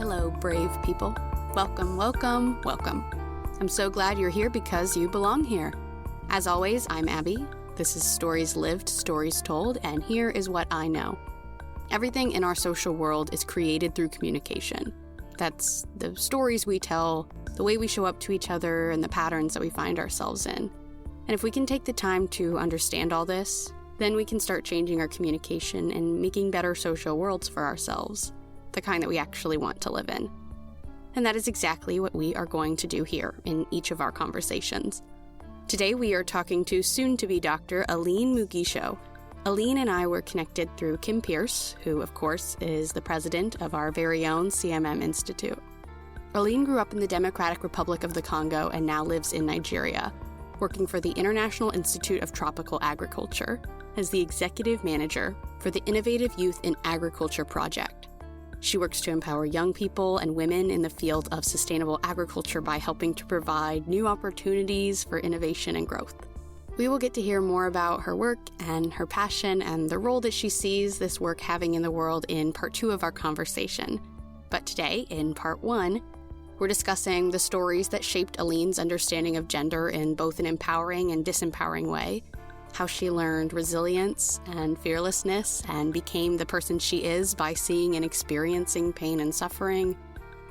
Hello, brave people. Welcome, welcome, welcome. I'm so glad you're here because you belong here. As always, I'm Abby. This is Stories Lived, Stories Told, and here is what I know. Everything in our social world is created through communication. That's the stories we tell, the way we show up to each other, and the patterns that we find ourselves in. And if we can take the time to understand all this, then we can start changing our communication and making better social worlds for ourselves, the kind that we actually want to live in. And that is exactly what we are going to do here in each of our conversations. Today we are talking to soon-to-be Dr. Aline Mugisho. Aline and I were connected through Kim Pierce, who of course is the president of our very own CMM Institute. Aline grew up in the Democratic Republic of the Congo and now lives in Nigeria, working for the International Institute of Tropical Agriculture as the executive manager for the Innovative Youth in Agriculture project. She works to empower young people and women in the field of sustainable agriculture by helping to provide new opportunities for innovation and growth. We will get to hear more about her work and her passion and the role that she sees this work having in the world in part 2 of our conversation. But today, in part 1, we're discussing the stories that shaped Aline's understanding of gender in both an empowering and disempowering way, how she learned resilience and fearlessness and became the person she is by seeing and experiencing pain and suffering,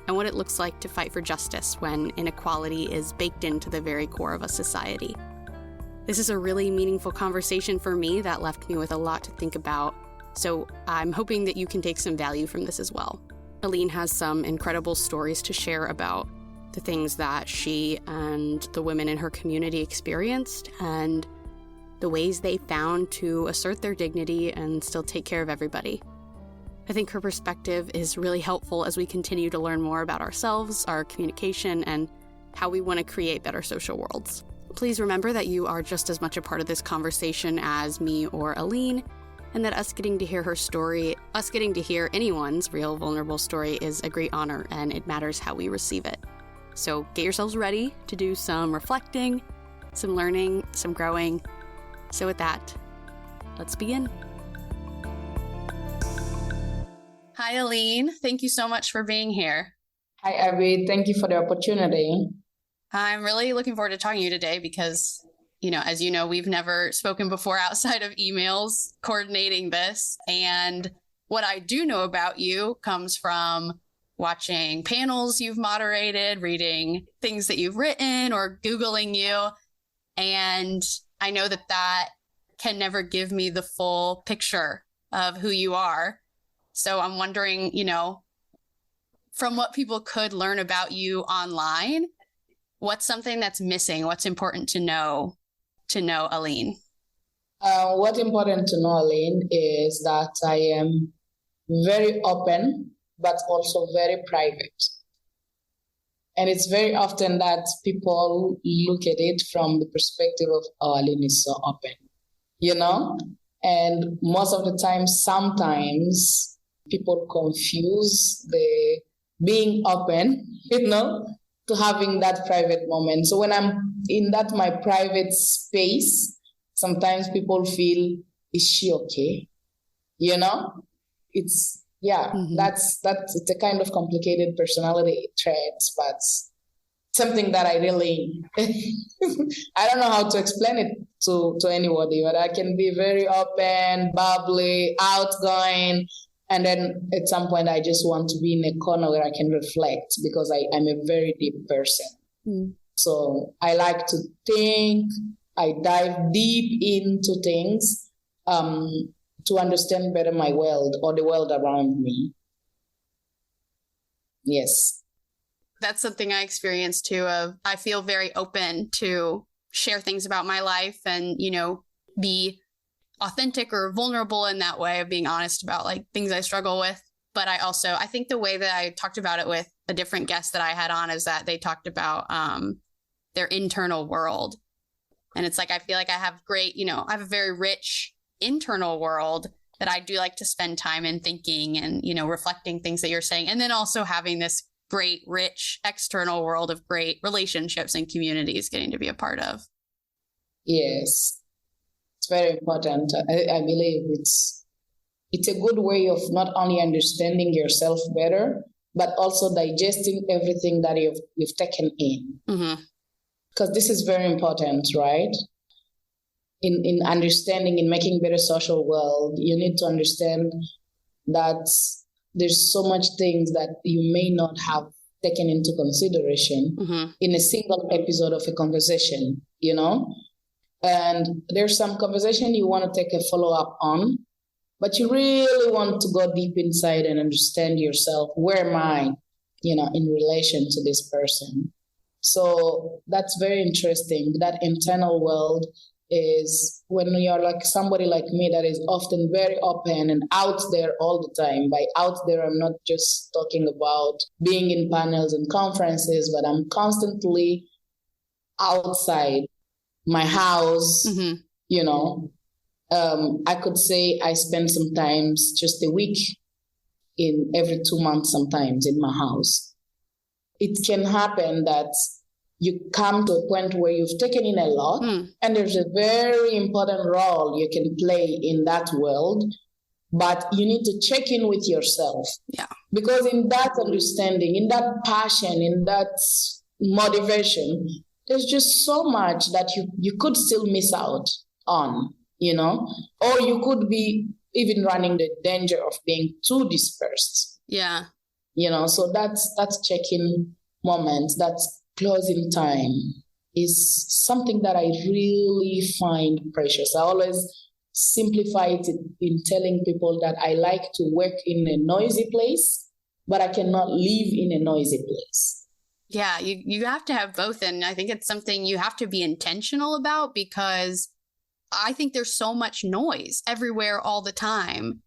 and what it looks like to fight for justice when inequality is baked into the very core of a society. This is a really meaningful conversation for me that left me with a lot to think about, so I'm hoping that you can take some value from this as well. Aline has some incredible stories to share about the things that she and the women in her community experienced and the ways they found to assert their dignity and still take care of everybody. I think her perspective is really helpful as we continue to learn more about ourselves, our communication, and how we want to create better social worlds. Please remember that you are just as much a part of this conversation as me or Aline, and that us getting to hear her story, us getting to hear anyone's real vulnerable story is a great honor, and it matters how we receive it. So get yourselves ready to do some reflecting, some learning, some growing. So with that, let's begin. Hi, Aline. Thank you so much for being here. Hi, Abby. Thank you for the opportunity. I'm really looking forward to talking to you today because, as you know, we've never spoken before outside of emails coordinating this. And what I do know about you comes from watching panels you've moderated, reading things that you've written, or Googling you. And I know that can never give me the full picture of who you are. So I'm wondering, from what people could learn about you online, what's something that's missing? What's important to know Aline? What's important to know, Aline, is that I am very open, but also very private. And it's very often that people look at it from the perspective of, Aline is so open, And most of the time, sometimes people confuse the being open, to having that private moment. So when I'm in my private space, sometimes people feel, is she okay? It's, that's it's a kind of complicated personality trait, but something that I really, I don't know how to explain it to anybody, but I can be very open, bubbly, outgoing, and then at some point I just want to be in a corner where I can reflect because I'm a very deep person. So I like to think, I dive deep into things, to understand better my world or the world around me. Yes. That's something I experience too. I feel very open to share things about my life and, be authentic or vulnerable in that way of being honest about things I struggle with. But I think the way that I talked about it with a different guest that I had on is that they talked about their internal world. And it's I feel like I have I have a very rich internal world that I do like to spend time in thinking and, reflecting things that you're saying. And then also having this great, rich external world of great relationships and communities getting to be a part of. Yes, it's very important. I believe it's a good way of not only understanding yourself better, but also digesting everything that you've taken in. Mm-hmm. Because this is very important, right? In understanding, in making better social world, you need to understand that there's so much things that you may not have taken into consideration in a single episode of a conversation, And there's some conversation you want to take a follow-up on, but you really want to go deep inside and understand yourself. Where am I, in relation to this person? So that's very interesting. That internal world is when you're like somebody like me that is often very open and out there all the time. By out there, I'm not just talking about being in panels and conferences, but I'm constantly outside my house, I could say I spend sometimes just a week in every 2 months sometimes in my house. It can happen that you come to a point where you've taken in a lot, and there's a very important role you can play in that world, but you need to check in with yourself. Yeah. Because in that understanding, in that passion, in that motivation, there's just so much that you could still miss out on, or you could be even running the danger of being too dispersed. Yeah. So that's check-in moments, that's closing time is something that I really find precious. I always simplify it in telling people that I like to work in a noisy place, but I cannot live in a noisy place. Yeah, you have to have both. And I think it's something you have to be intentional about, because I think there's so much noise everywhere all the time.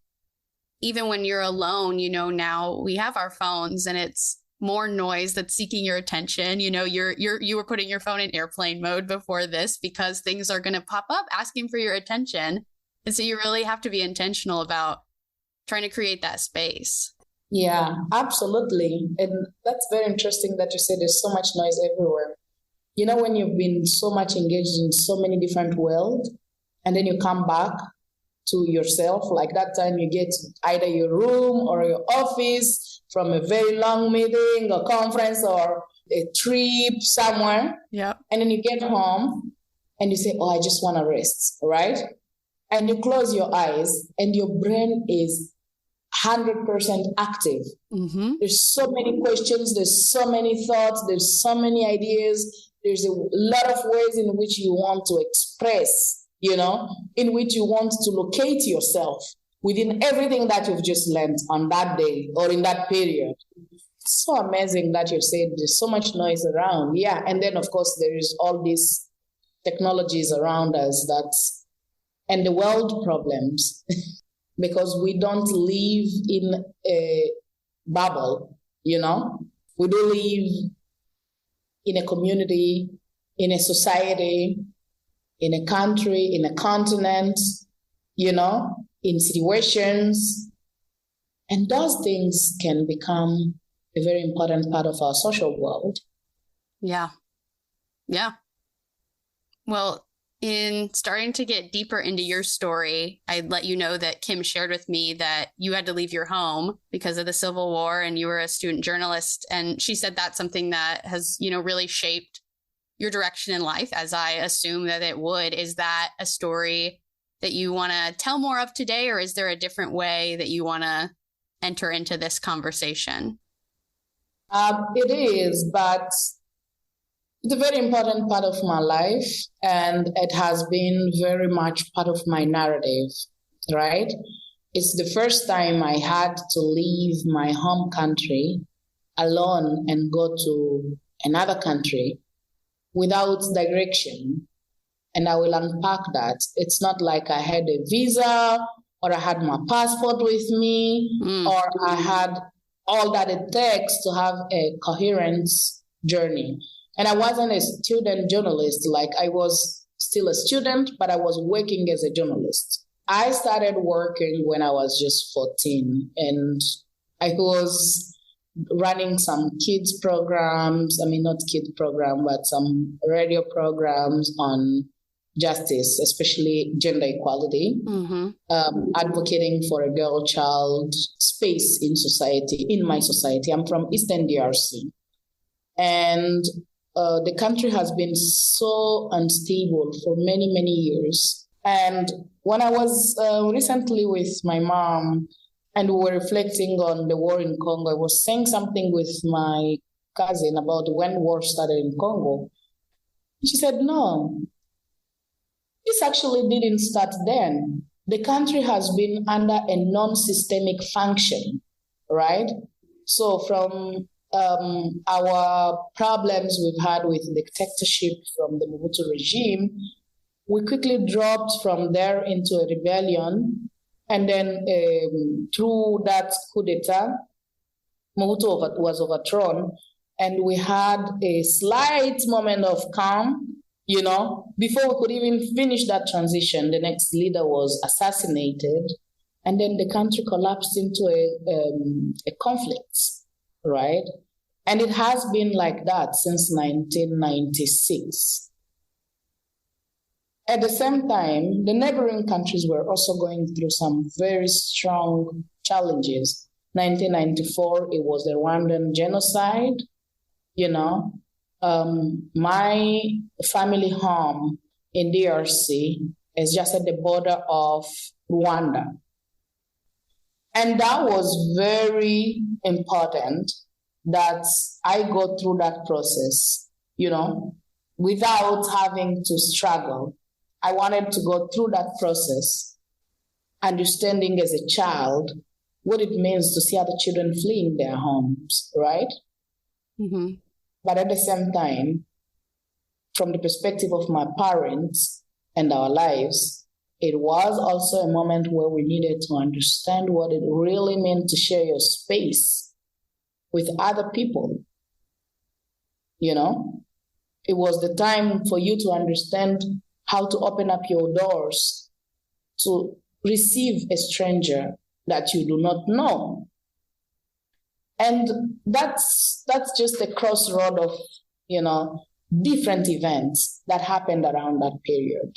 Even when you're alone, now we have our phones and it's more noise that's seeking your attention. You were putting your phone in airplane mode before this because things are going to pop up asking for your attention. And so you really have to be intentional about trying to create that space. Yeah, absolutely. And that's very interesting that you said there's so much noise everywhere. When you've been so much engaged in so many different worlds, and then you come back to yourself, like that time you get either your room or your office from a very long meeting or conference or a trip somewhere. Yeah. And then you get home and you say, I just want to rest, right? And you close your eyes and your brain is 100% active. Mm-hmm. There's so many questions, there's so many thoughts, there's so many ideas, there's a lot of ways in which you want to express, in which you want to locate yourself within everything that you've just learned on that day or in that period. It's so amazing that you said there's so much noise around. Yeah, and then of course there is all these technologies around us and the world problems. Because we don't live in a bubble, We do live in a community, in a society, in a country, in a continent, in situations. And those things can become a very important part of our social world. Yeah. Yeah. Well, in starting to get deeper into your story, I'd let you know that Kim shared with me that you had to leave your home because of the Civil War and you were a student journalist. And she said that's something that has, really shaped your direction in life, as I assume that it would. Is that a story that you want to tell more of today, or is there a different way that you want to enter into this conversation? It is, but it's a very important part of my life, and it has been very much part of my narrative, right? It's the first time I had to leave my home country alone and go to another country without direction. And I will unpack that. It's not like I had a visa or I had my passport with me or I had all that it takes to have a coherent journey. And I wasn't a student journalist. Like, I was still a student, but I was working as a journalist. I started working when I was just 14, and I was running some kids programs. I mean, not kids program, but some radio programs on justice, especially gender equality, advocating for a girl-child space in society, in my society. I'm from Eastern DRC. And the country has been so unstable for many, many years. And when I was recently with my mom and we were reflecting on the war in Congo, I was saying something with my cousin about when war started in Congo. She said, no, this actually didn't start then. The country has been under a non-systemic function, right? So from our problems we've had with dictatorship from the Mobutu regime, we quickly dropped from there into a rebellion. And then through that coup d'etat, Mobutu was overthrown. And we had a slight moment of calm, before we could even finish that transition. The next leader was assassinated. And then the country collapsed into a conflict, right? And it has been like that since 1996. At the same time, the neighboring countries were also going through some very strong challenges. 1994, it was the Rwandan genocide. My family home in DRC is just at the border of Rwanda. And that was very important that I go through that process, without having to struggle. I wanted to go through that process, understanding as a child what it means to see other children fleeing their homes, right? Mm-hmm. But at the same time, from the perspective of my parents and our lives, it was also a moment where we needed to understand what it really meant to share your space with other people. It was the time for you to understand how to open up your doors to receive a stranger that you do not know. And that's just a crossroad of, different events that happened around that period.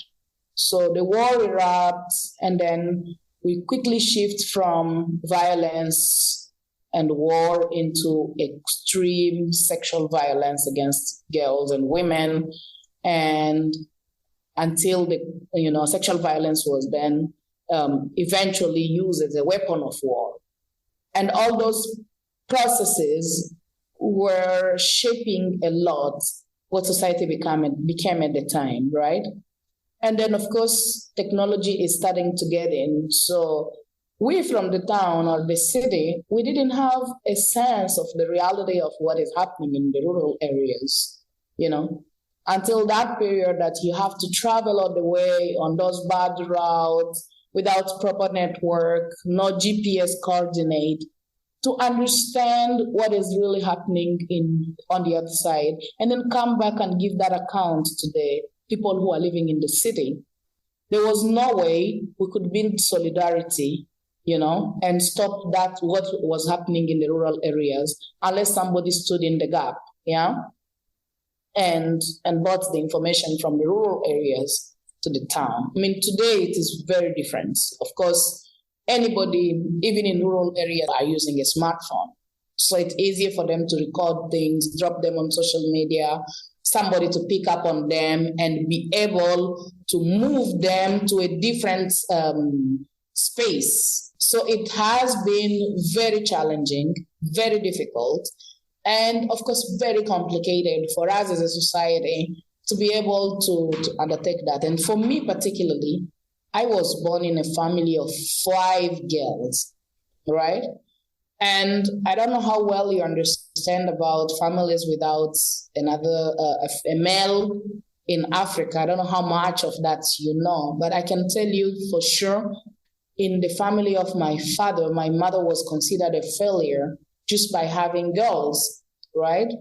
So the war erupts, and then we quickly shift from violence and war into extreme sexual violence against girls and women. And until sexual violence was then eventually used as a weapon of war. And all those processes were shaping a lot what society became at the time, right? And then, of course, technology is starting to get in. So we from the town or the city, we didn't have a sense of the reality of what is happening in the rural areas, until that period that you have to travel all the way on those bad routes without proper network, no GPS coordinate, to understand what is really happening on the other side, and then come back and give that account to the people who are living in the city. There was no way we could build solidarity, and stop that what was happening in the rural areas unless somebody stood in the gap, and brought the information from the rural areas to the town. I mean, today it is very different. Of course, anybody, even in rural areas, are using a smartphone. So it's easier for them to record things, drop them on social media, somebody to pick up on them and be able to move them to a different space. So it has been very challenging, very difficult, and of course, very complicated for us as a society to be able to undertake that. And for me particularly, I was born in a family of 5 girls, right? And I don't know how well you understand about families without another, a male in Africa. I don't know how much of that you know, but I can tell you for sure, in the family of my father, my mother was considered a failure just by having girls, right?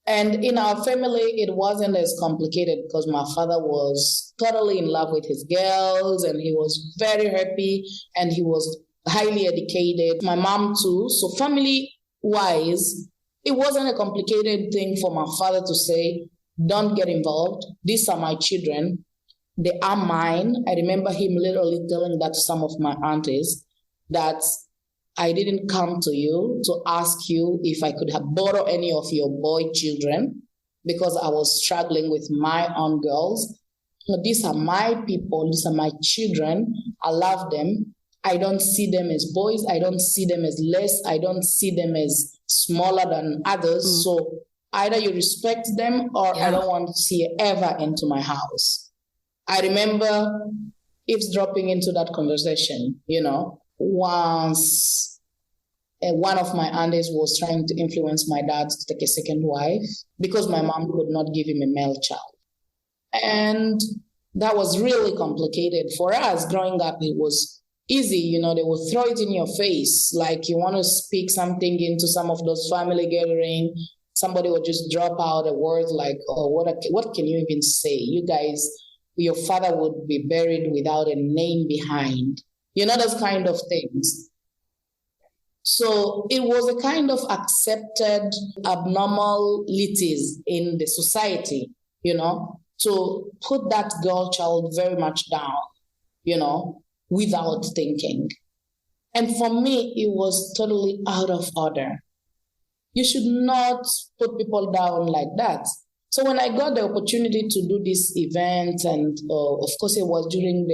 And in our family, it wasn't as complicated because my father was totally in love with his girls and he was very happy and he was highly educated. My mom too. So family-wise, it wasn't a complicated thing for my father to say, don't get involved. These are my children. They are mine. I remember him literally telling that to some of my aunties, that I didn't come to you to ask you if I could have borrowed any of your boy children because I was struggling with my own girls. These are my people. These are my children. I love them. I don't see them as boys. I don't see them as less. I don't see them as smaller than others. So either you respect them or I don't want to see you ever into my house. I remember eavesdropping into that conversation, once one of my aunties was trying to influence my dad to take a second wife because my mom could not give him a male child. And that was really complicated. For us growing up, it was easy, they would throw it in your face. Like you want to speak something into some of those family gatherings, somebody would just drop out a word like, oh, what can you even say? You guys, your father would be buried without a name behind. Those kind of things. So it was a kind of accepted abnormalities in the society, to put that girl child very much down, without thinking. And for me, it was totally out of order. You should not put people down like that. So when I got the opportunity to do this event, and of course it was during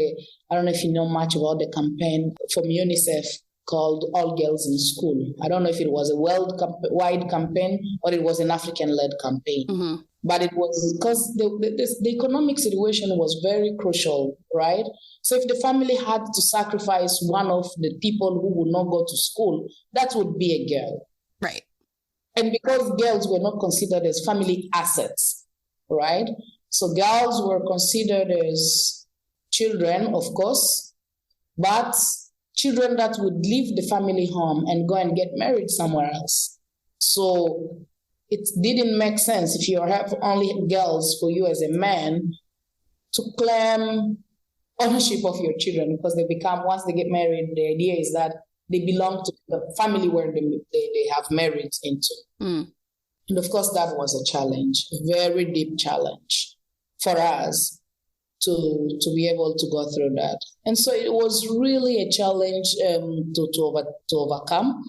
I don't know if you know much about the campaign from UNICEF called All Girls in School. I don't know if it was a worldwide campaign or it was an African-led campaign. Mm-hmm. But it was because the economic situation was very crucial, right? So if the family had to sacrifice one of the people who would not go to school, that would be a girl. Right. And because girls were not considered as family assets, right? So girls were considered as children, of course, but children that would leave the family home and go and get married somewhere else. So it didn't make sense if you have only girls for you as a man to claim ownership of your children, because once they get married, the idea is that they belong to the family where they have married into. Mm. And of course, that was a challenge, a very deep challenge for us to be able to go through that. And so it was really a challenge to overcome.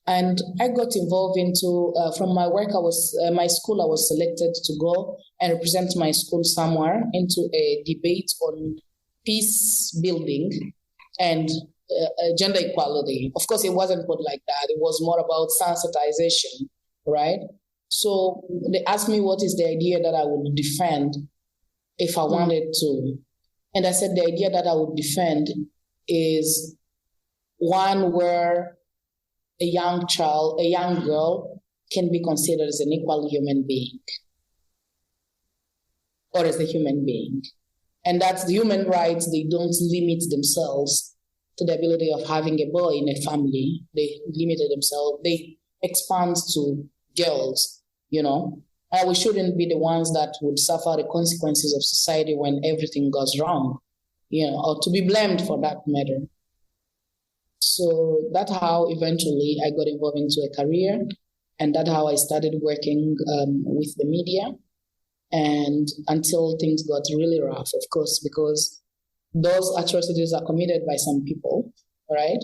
And I got involved into, from my work, my school, I was selected to go and represent my school somewhere into a debate on peace building and gender equality. Of course, it wasn't put like that. It was more about sensitization, right? So they asked me what is the idea that I would defend if I wanted to. And I said the idea that I would defend is one where a young girl can be considered as an equal human being or as a human being. And that's the human rights. They don't limit themselves to the ability of having a boy in a family. They limited themselves. They expand to girls, And we shouldn't be the ones that would suffer the consequences of society when everything goes wrong, or to be blamed for that matter. So that's how eventually I got involved into a career, and that's how I started working with the media, and until things got really rough, of course, because those atrocities are committed by some people, right?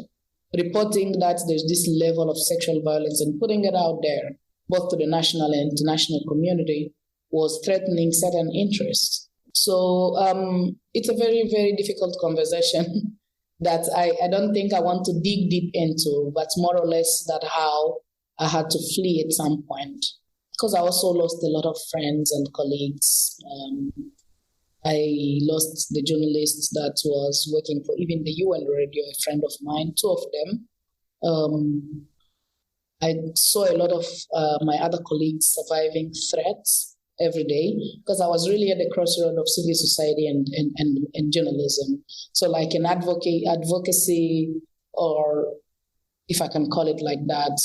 Reporting that there's this level of sexual violence and putting it out there, both to the national and international community, was threatening certain interests. So it's a very, very difficult conversation that I don't think I want to dig deep into, but more or less that how I had to flee at some point, because I also lost a lot of friends and colleagues. I lost the journalist that was working for even the UN radio, a friend of mine, two of them. I saw a lot of my other colleagues surviving threats every day, because I was really at the crossroad of civil society and journalism. So like an advocacy, or if I can call it like that,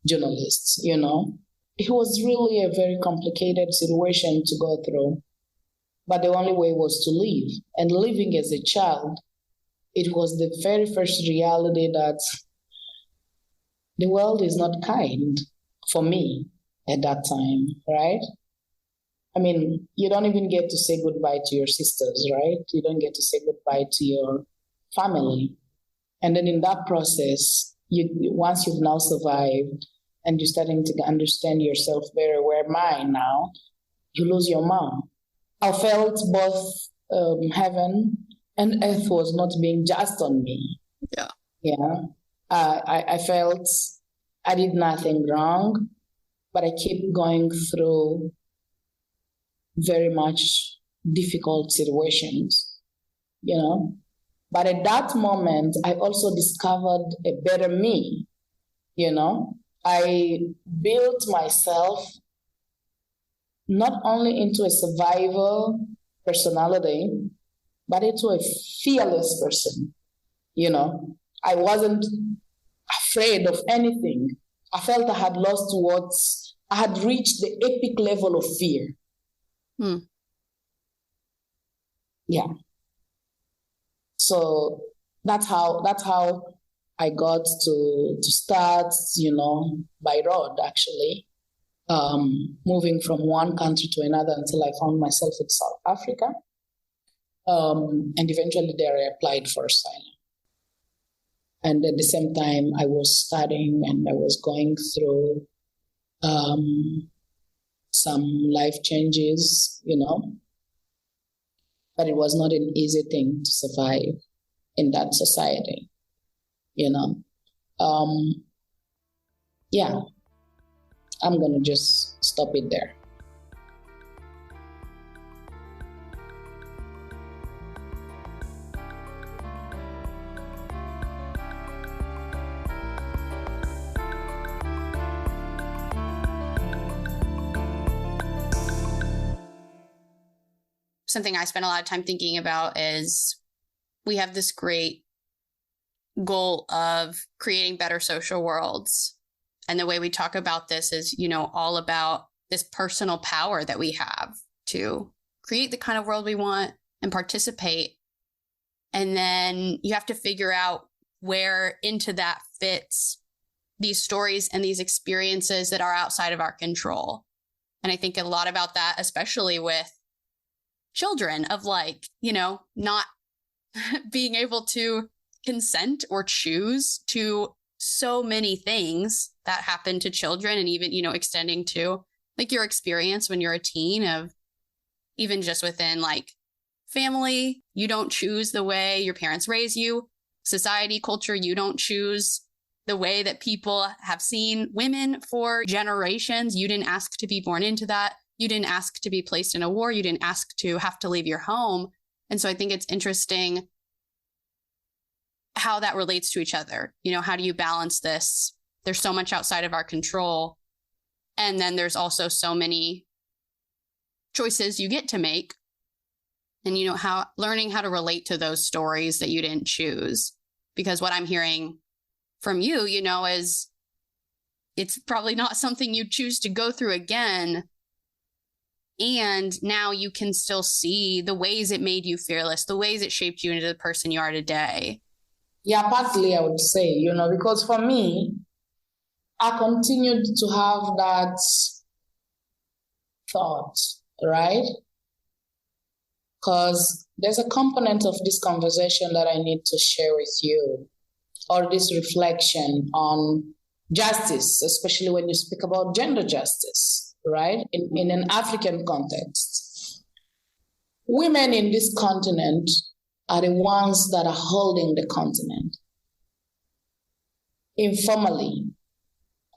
journalists, It was really a very complicated situation to go through. But the only way was to leave. And living as a child, it was the very first reality that the world is not kind for me at that time, right? I mean, you don't even get to say goodbye to your sisters, right? You don't get to say goodbye to your family. And then in that process, once you've now survived and you're starting to understand yourself better, where am I now? You lose your mom. I felt both heaven and earth was not being just on me. Yeah. Yeah. I felt I did nothing wrong, but I keep going through very much difficult situations, you know. But at that moment, I also discovered a better me, you know. I built myself not only into a survivor personality, but into a fearless person, you know. I wasn't afraid of anything. I felt I had I had reached the epic level of fear. Yeah. So that's how I got to start, you know, by road, actually, moving from one country to another until I found myself in South Africa. And eventually there I applied for asylum. And at the same time, I was studying and I was going through some life changes, you know. But it was not an easy thing to survive in that society, you know. Yeah, I'm going to just stop it there. Something I spend a lot of time thinking about is we have this great goal of creating better social worlds. And the way we talk about this is, you know, all about this personal power that we have to create the kind of world we want and participate. And then you have to figure out where into that fits these stories and these experiences that are outside of our control. And I think a lot about that, especially with children, of like, you know, not being able to consent or choose to so many things that happen to children, and even, you know, extending to like your experience when you're a teen, of even just within like family, you don't choose the way your parents raise you, society, culture, you don't choose the way that people have seen women for generations. You didn't ask to be born into that. You didn't ask to be placed in a war. You didn't ask to have to leave your home. And so I think it's interesting how that relates to each other. You know, how do you balance this? There's so much outside of our control. And then there's also so many choices you get to make. And, you know, how learning how to relate to those stories that you didn't choose. Because what I'm hearing from you, you know, is it's probably not something you choose to go through again. And now you can still see the ways it made you fearless, the ways it shaped you into the person you are today. Yeah, partly I would say, you know, because for me, I continued to have that thought, right? Because there's a component of this conversation that I need to share with you, or this reflection on justice, especially when you speak about gender justice. Right? In an African context. Women in this continent are the ones that are holding the continent. Informally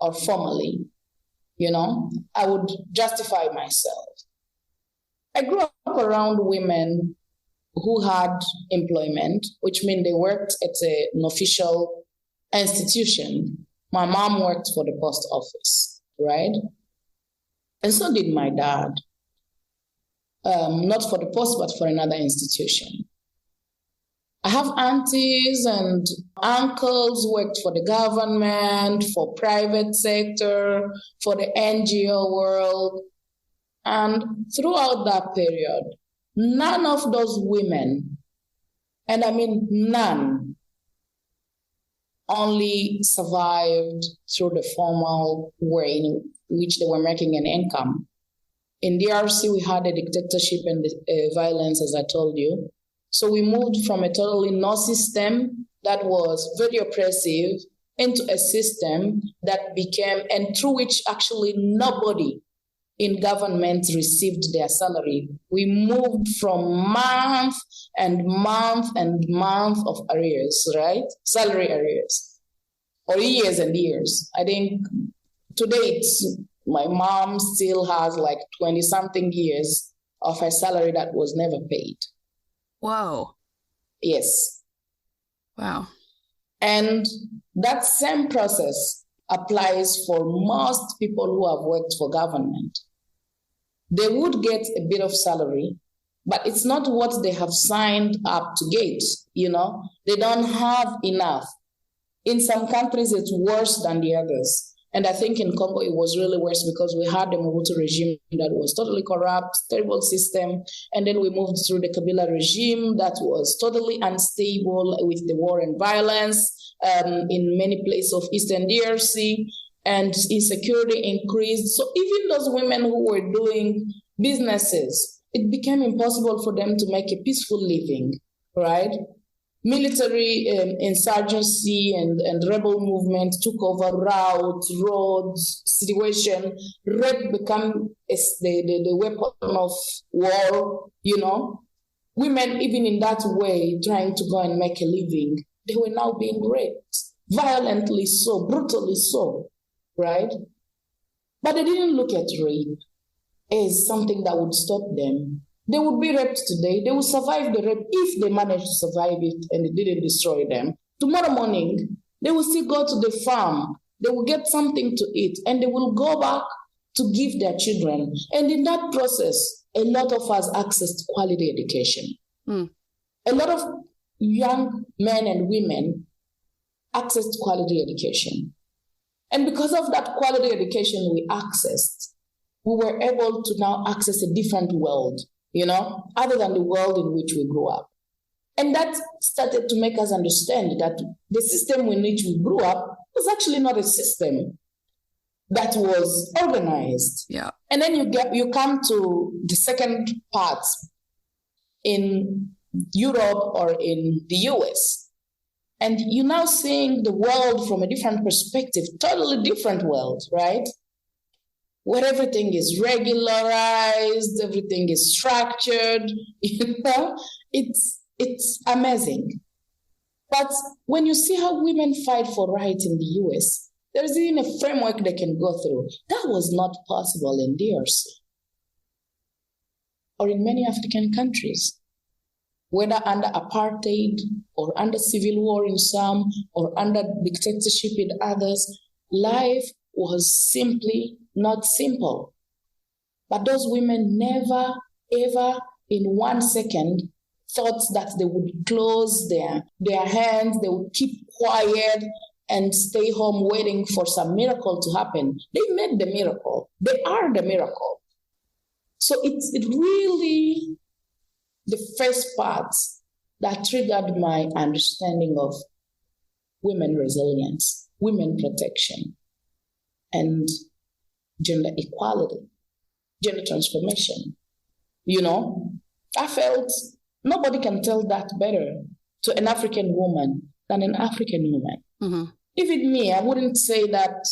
or formally, you know, I would justify myself. I grew up around women who had employment, which means they worked at an official institution. My mom worked for the post office, right? And so did my dad. Not for the post, but for another institution. I have aunties and uncles who worked for the government, for private sector, for the NGO world. And throughout that period, none of those women, and I mean none, only survived through the formal way in which they were making an income. In DRC, we had a dictatorship and violence, as I told you. So we moved from a totally no system that was very oppressive into a system that became, and through which actually nobody in government received their salary. We moved from month and month and month of arrears, right? Salary arrears, or years and years. I think to date, my mom still has like 20-something years of her salary that was never paid. Whoa. Yes. Wow. And that same process applies for most people who have worked for government. They would get a bit of salary, but it's not what they have signed up to get, you know? They don't have enough. In some countries, it's worse than the others. And I think in Congo, it was really worse because we had the Mobutu regime that was totally corrupt, terrible system. And then we moved through the Kabila regime that was totally unstable with the war and violence in many places of Eastern DRC, and insecurity increased. So even those women who were doing businesses, it became impossible for them to make a peaceful living, right? Military insurgency and rebel movement took over routes, roads, situation. Rape became the weapon of war, you know. Women, even in that way, trying to go and make a living, they were now being raped, violently so, brutally so, right? But they didn't look at rape as something that would stop them. They would be raped today. They would survive the rape if they managed to survive it and it didn't destroy them. Tomorrow morning, they will still go to the farm. They will get something to eat and they will go back to give their children. And in that process, a lot of us accessed quality education. A lot of young men and women accessed quality education. And because of that quality education we accessed, we were able to now access a different world, you know, other than the world in which we grew up. And that started to make us understand that the system in which we grew up was actually not a system that was organized. Yeah. And then you come to the second part in Europe or in the US. And you're now seeing the world from a different perspective, totally different world, right? Where everything is regularized, everything is structured, you know, it's amazing. But when you see how women fight for rights in the US, there's even a framework they can go through. That was not possible in DRC or in many African countries, whether under apartheid or under civil war in some or under dictatorship in others. Life was simply not simple. But those women never, ever in 1 second thought that they would close their hands, they would keep quiet and stay home waiting for some miracle to happen. They made the miracle. They are the miracle. So it's really the first part that triggered my understanding of women resilience, women protection, and gender equality, gender transformation. You know, I felt nobody can tell that better to an African woman than an African woman. Mm-hmm. Even me, I wouldn't say that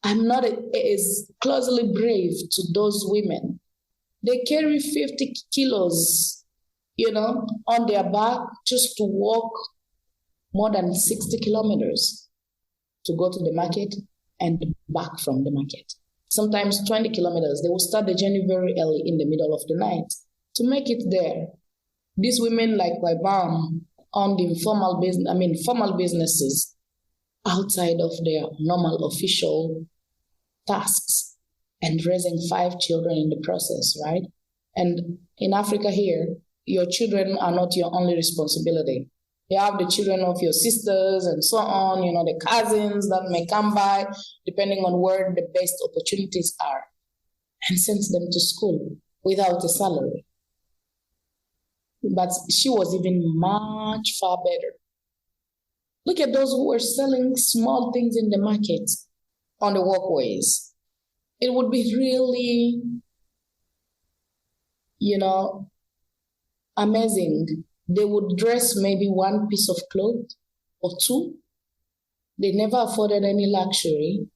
I'm not as closely brave to those women. They carry 50 kilos, you know, on their back just to walk more than 60 kilometers to go to the market and back from the market. Sometimes 20 kilometers. They will start the journey very early in the middle of the night to make it there. These women, like my mom, owned informal business, formal businesses outside of their normal official tasks and raising 5 children in the process, right? And in Africa here, your children are not your only responsibility. You have the children of your sisters and so on, you know, the cousins that may come by, depending on where the best opportunities are, and send them to school without a salary. But she was even much far better. Look at those who were selling small things in the market on the walkways. It would be really you know, amazing. They would dress maybe one piece of clothes or two. They never afforded any luxury,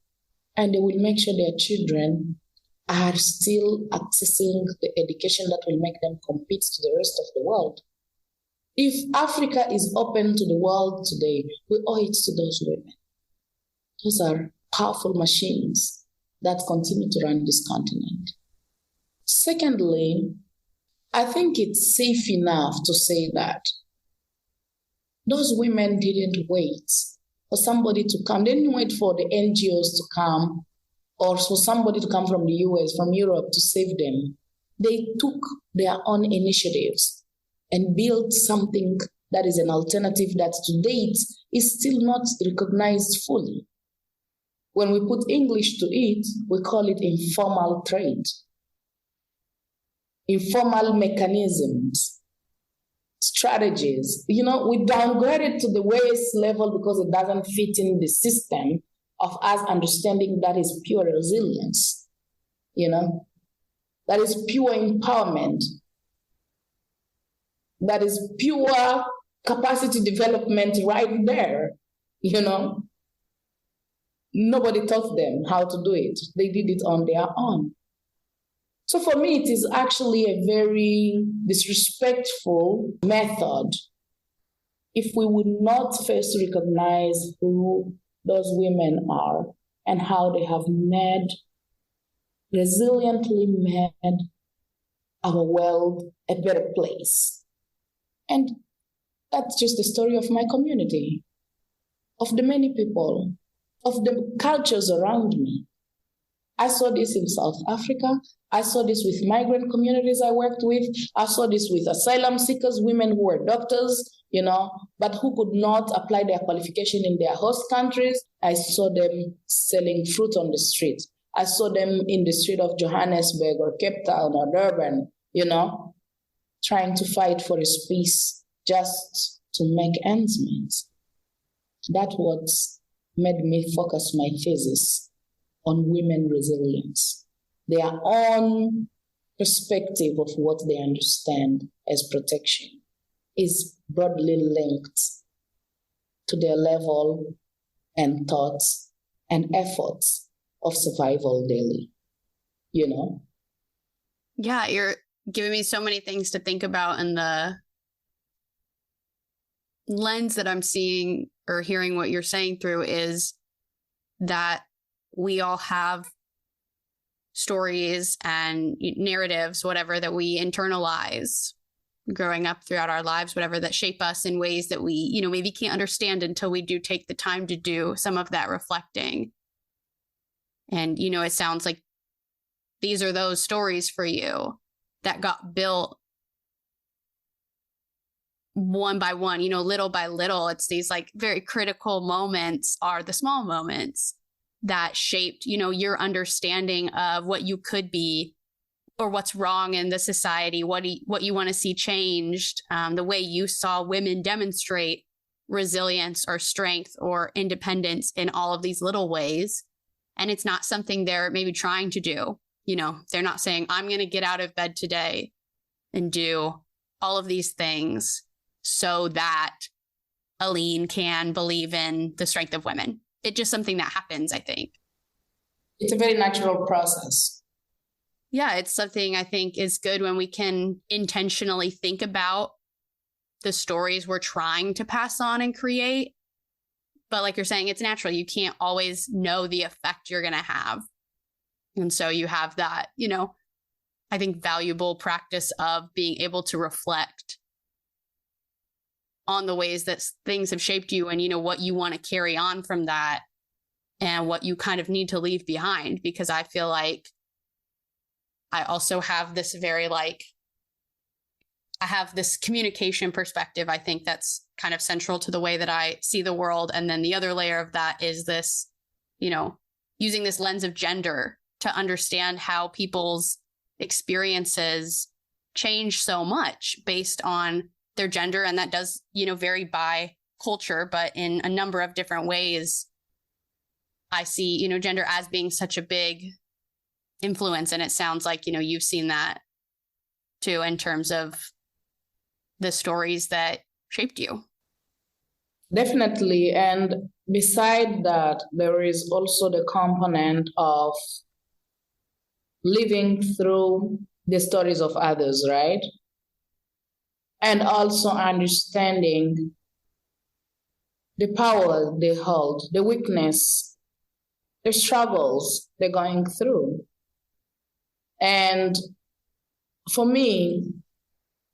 and they will make sure their children are still accessing the education that will make them compete to the rest of the world. If Africa is open to the world today, we owe it to those women. Those are powerful machines that continue to run this continent. Secondly, I think it's safe enough to say that those women didn't wait for somebody to come. They didn't wait for the NGOs to come or for somebody to come from the US, from Europe to save them. They took their own initiatives and built something that is an alternative that to date is still not recognized fully. When we put English to it, we call it informal trade. Informal mechanisms, strategies. We downgrade it to the waste level because it doesn't fit in the system of us understanding that is pure resilience, that is pure empowerment, that is pure capacity development right there, Nobody taught them how to do it. They did it on their own. So for me, it is actually a very disrespectful method if we would not first recognize who those women are and how they have resiliently made our world a better place. And that's just the story of my community, of the many people, of the cultures around me. I saw this in South Africa. I saw this with migrant communities I worked with. I saw this with asylum seekers, women who were doctors, but who could not apply their qualification in their host countries. I saw them selling fruit on the street. I saw them in the street of Johannesburg or Cape Town or Durban, trying to fight for a space just to make ends meet. That's what made me focus my thesis on women resilience. Their own perspective of what they understand as protection is broadly linked to their level and thoughts and efforts of survival daily, Yeah, you're giving me so many things to think about, and the lens that I'm seeing or hearing what you're saying through is that we all have stories and narratives, whatever, that we internalize growing up throughout our lives, whatever, that shape us in ways that we, maybe can't understand until we do take the time to do some of that reflecting. And, it sounds like these are those stories for you that got built one by one, little by little. It's these like very critical moments are the small moments that shaped, your understanding of what you could be or what's wrong in the society, what you want to see changed, the way you saw women demonstrate resilience or strength or independence in all of these little ways. And it's not something they're maybe trying to do. They're not saying, I'm going to get out of bed today and do all of these things so that Aline can believe in the strength of women. It's just something that happens, I think. It's a very natural process. Yeah, it's something I think is good when we can intentionally think about the stories we're trying to pass on and create. But like you're saying, it's natural. You can't always know the effect you're going to have. And so you have that, I think valuable practice of being able to reflect on the ways that things have shaped you and, what you want to carry on from that and what you kind of need to leave behind. Because I feel like I also have this I have this communication perspective. I think that's kind of central to the way that I see the world. And then the other layer of that is this, using this lens of gender to understand how people's experiences change so much based on their gender. And that does, vary by culture, but in a number of different ways, I see, gender as being such a big influence. And it sounds like, you've seen that to in terms of the stories that shaped you? Definitely. And beside that, there is also the component of living through the stories of others, right? And also understanding the power they hold, the weakness, the struggles they're going through. And for me,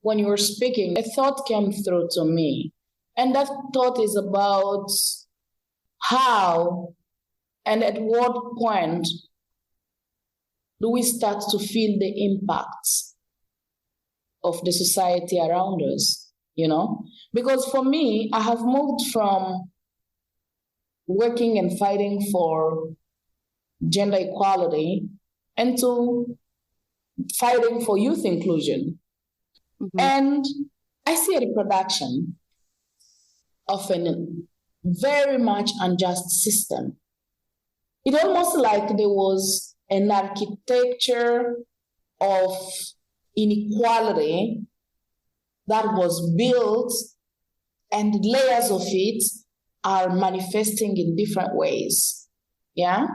when you were speaking, a thought came through to me. And that thought is about how and at what point do we start to feel the impacts of the society around us, you know? Because for me, I have moved from working and fighting for gender equality into fighting for youth inclusion. Mm-hmm. And I see a reproduction of a very much unjust system. It almost like there was an architecture of inequality that was built, and layers of it are manifesting in different ways. Yeah?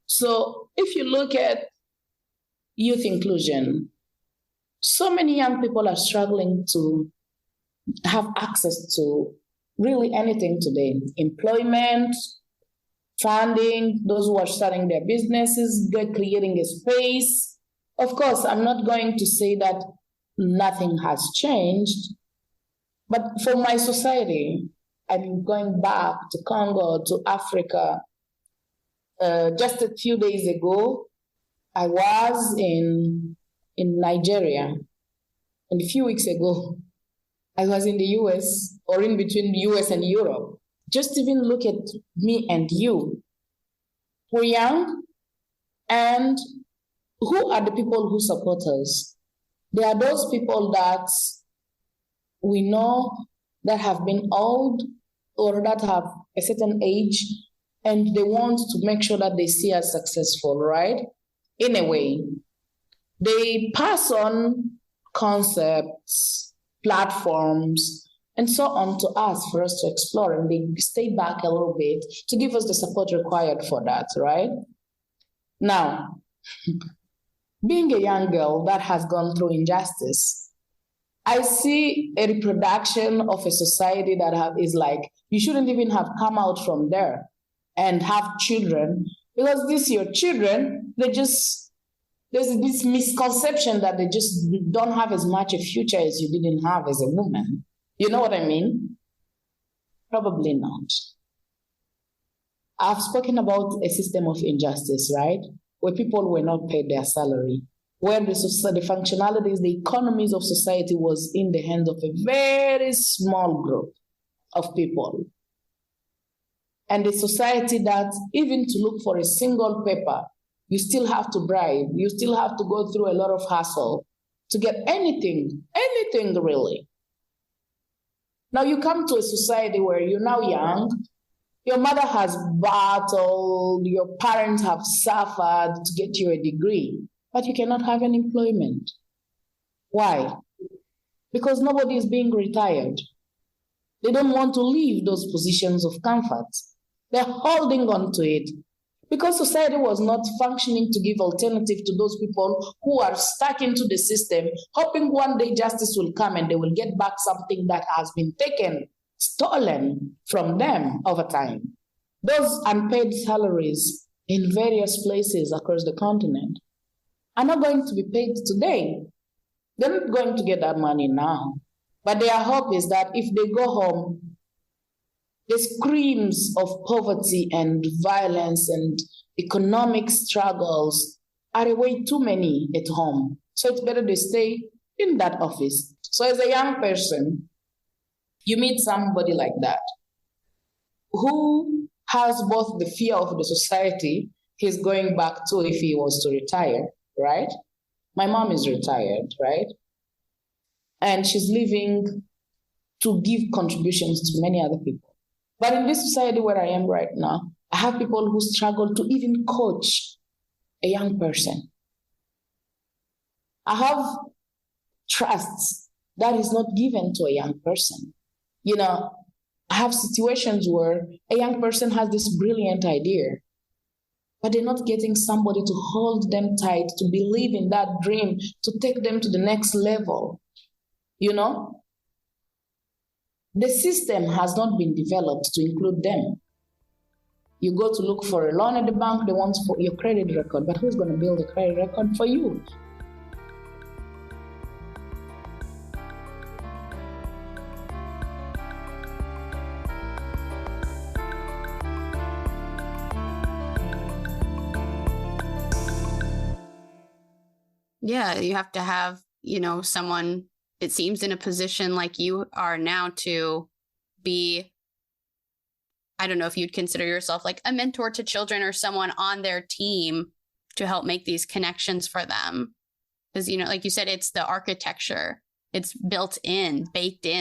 So if you look at youth inclusion, so many young people are struggling to have access to really anything today. Employment, funding, those who are starting their businesses, they're creating a space. Of course, I'm not going to say that nothing has changed, but for my society, I'm going back to Congo, to Africa. Just a few days ago, I was in Nigeria, and a few weeks ago, I was in the US, or in between the US and Europe. Just even look at me and you. We're young, and who are the people who support us? There are those people that we know that have been old or that have a certain age, and they want to make sure that they see us successful, right? In a way, they pass on concepts, platforms, and so on to us for us to explore, and they stay back a little bit to give us the support required for that, right? Now, being a young girl that has gone through injustice, I see a reproduction of a society that is like, you shouldn't even have come out from there and have children, because these your children, there's this misconception that they just don't have as much a future as you didn't have as a woman. You know what I mean? Probably not. I've spoken about a system of injustice, right? Where people were not paid their salary, where the functionalities, the economies of society was in the hands of a very small group of people. And a society that even to look for a single paper, you still have to bribe, you still have to go through a lot of hassle to get anything really. Now you come to a society where you're now young, your mother has battled, your parents have suffered to get you a degree, but you cannot have an employment. Why? Because nobody is being retired. They don't want to leave those positions of comfort. They're holding on to it because society was not functioning to give alternative to those people who are stuck into the system, hoping one day justice will come and they will get back something that has been taken, stolen from them over time. Those unpaid salaries in various places across the continent are not going to be paid today. They're not going to get that money now. But their hope is that if they go home, the screams of poverty and violence and economic struggles are way too many at home. So it's better they stay in that office. So as a young person, you meet somebody like that who has both the fear of the society he's going back to if he was to retire, right? My mom is retired, right? And she's living to give contributions to many other people. But in this society where I am right now, I have people who struggle to even coach a young person. I have trusts that is not given to a young person. I have situations where a young person has this brilliant idea, but they're not getting somebody to hold them tight, to believe in that dream, to take them to the next level. The system has not been developed to include them. You go to look for a loan at the bank, they want for your credit record, but who's going to build a credit record for you? Yeah, you have to have, someone, it seems, in a position like you are now to be, I don't know if you'd consider yourself like a mentor to children or someone on their team to help make these connections for them. Because, like you said, it's the architecture. It's baked in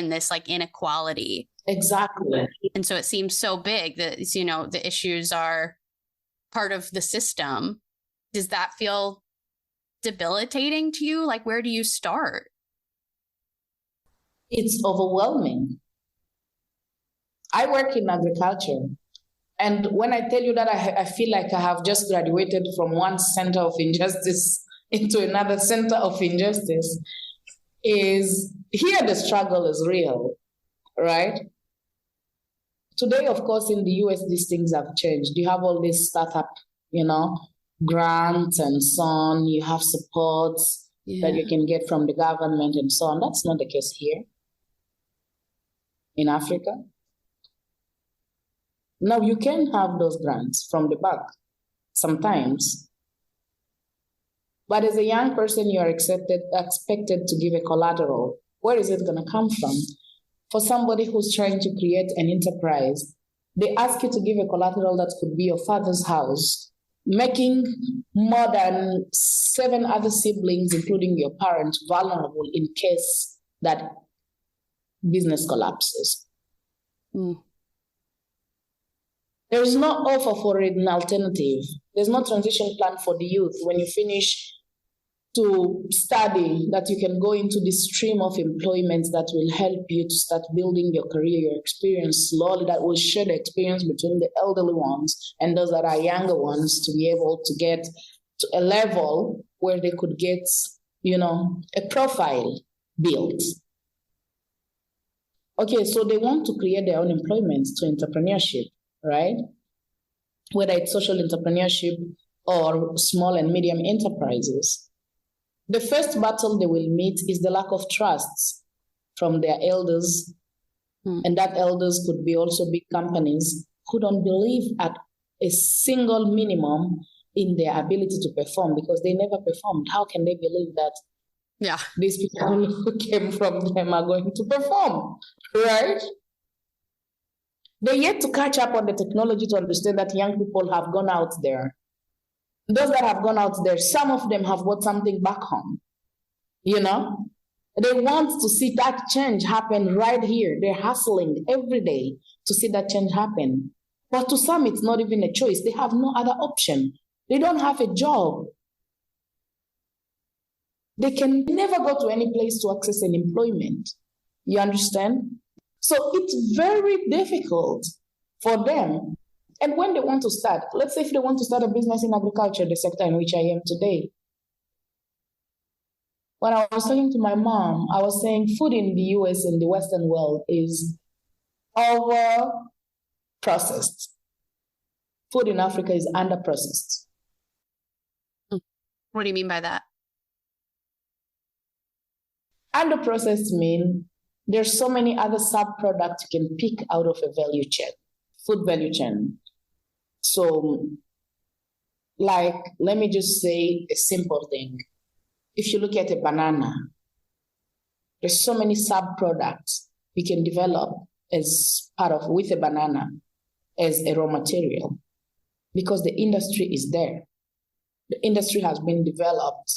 this like inequality. Exactly. And so it seems so big that, the issues are part of the system. Does that feel debilitating to you? Like, where do you start? It's overwhelming. I work in agriculture. And when I tell you that I feel like I have just graduated from one center of injustice into another center of injustice, is here the struggle is real, right? Today, of course, in the US, these things have changed. You have all these startup, grants and so on. You have supports that you can get from the government and so on. That's not the case here in Africa. Now, you can have those grants from the bank sometimes, but as a young person, you are expected to give a collateral. Where is it going to come from? For somebody who's trying to create an enterprise, they ask you to give a collateral that could be your father's house, making more than 7 other siblings, including your parents, vulnerable in case that business collapses. There is no offer for an alternative. There's no transition plan for the youth. When you finish to study, that you can go into the stream of employment that will help you to start building your career, your experience slowly, that will share the experience between the elderly ones and those that are younger ones, to be able to get to a level where they could get, a profile built. Okay, so they want to create their own employment to entrepreneurship, right? Whether it's social entrepreneurship or small and medium enterprises. The first battle they will meet is the lack of trust from their elders. And that elders could be also big companies who don't believe at a single minimum in their ability to perform, because they never performed. How can they believe that these people who came from them are going to perform, right? They're yet to catch up on the technology to understand that young people have gone out there. Those that have gone out there, some of them have brought something back home. They want to see that change happen right here. They're hustling every day to see that change happen. But to some, it's not even a choice. They have no other option. They don't have a job. They can never go to any place to access an employment. You understand? So it's very difficult for them. And when they want to start, let's say if they want to start a business in agriculture, the sector in which I am today. When I was talking to my mom, I was saying food in the US, in the Western world, is over-processed. Food in Africa is under-processed. What do you mean by that? Under-processed means there's so many other sub-products you can pick out of a value chain, food value chain. So, let me just say a simple thing. If you look at a banana, there's so many sub-products we can develop as part of with a banana as a raw material, because the industry is there. The industry has been developed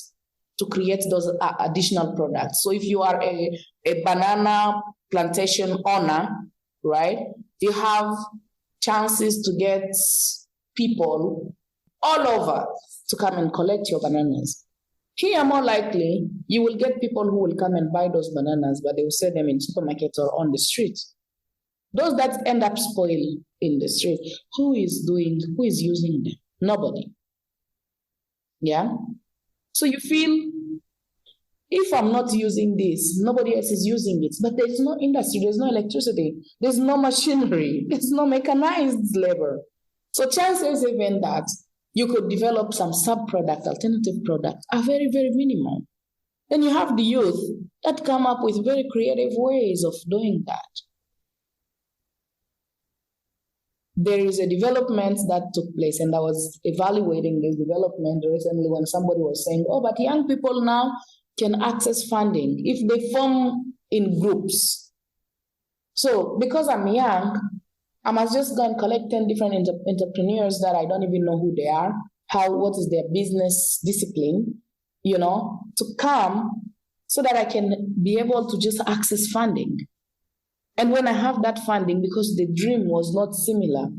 to create those additional products. So if you are a banana plantation owner, right, you have chances to get people all over to come and collect your bananas. Here, more likely, you will get people who will come and buy those bananas, but they will sell them in supermarkets or on the street. Those that end up spoiled in the street, who is using them? Nobody. Yeah? So you feel, if I'm not using this, nobody else is using it. But there's no industry, there's no electricity, there's no machinery, there's no mechanized labor. So chances even that you could develop some sub-product, alternative product, are very, very minimal. Then you have the youth that come up with very creative ways of doing that. There is a development that took place, and I was evaluating this development recently when somebody was saying, but young people now can access funding if they form in groups. So because I'm young, I must just go and collect 10 different entrepreneurs that I don't even know who they are, what is their business discipline, to come so that I can be able to just access funding. And when I have that funding, because the dream was not similar,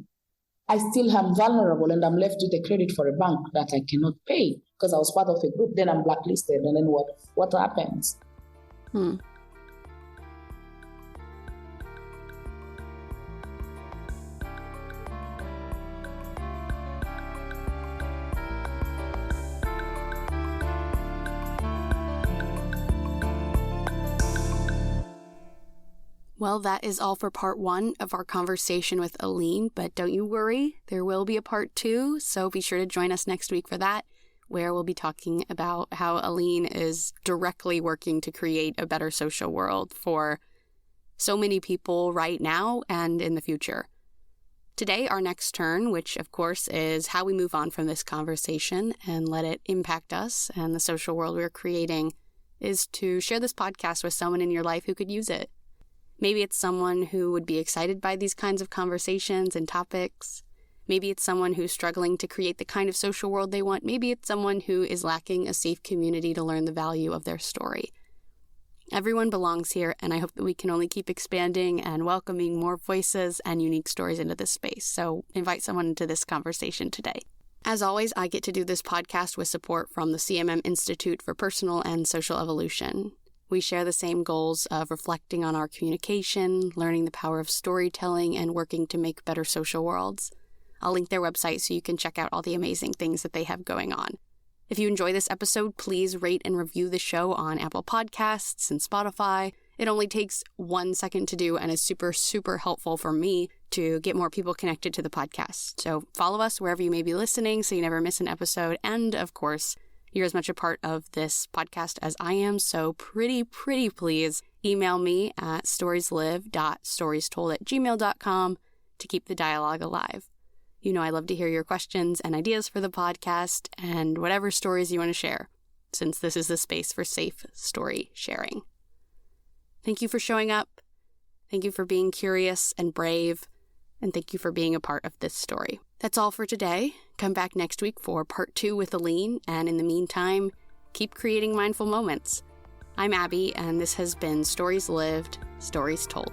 I still am vulnerable and I'm left with a credit for a bank that I cannot pay because I was part of a group. Then I'm blacklisted. And then what happens? Well, that is all for part 1 of our conversation with Aline, but don't you worry, there will be a part 2, so be sure to join us next week for that, where we'll be talking about how Aline is directly working to create a better social world for so many people right now and in the future. Today, our next turn, which of course is how we move on from this conversation and let it impact us and the social world we're creating, is to share this podcast with someone in your life who could use it. Maybe it's someone who would be excited by these kinds of conversations and topics. Maybe it's someone who's struggling to create the kind of social world they want. Maybe it's someone who is lacking a safe community to learn the value of their story. Everyone belongs here, and I hope that we can only keep expanding and welcoming more voices and unique stories into this space. So invite someone into this conversation today. As always, I get to do this podcast with support from the CMM Institute for Personal and Social Evolution. We share the same goals of reflecting on our communication, learning the power of storytelling, and working to make better social worlds. I'll link their website so you can check out all the amazing things that they have going on. If you enjoy this episode, please rate and review the show on Apple Podcasts and Spotify. It only takes 1 second to do and is super, super helpful for me to get more people connected to the podcast. So follow us wherever you may be listening so you never miss an episode. And of course, you're as much a part of this podcast as I am, so pretty please email me at storieslive.storietold@gmail.com to keep the dialogue alive. You know I love to hear your questions and ideas for the podcast and whatever stories you want to share, since this is the space for safe story sharing. Thank you for showing up. Thank you for being curious and brave. And thank you for being a part of this story. That's all for today. Come back next week for part 2 with Aline, and in the meantime, keep creating mindful moments. I'm Abby, and this has been Stories Lived, Stories Told.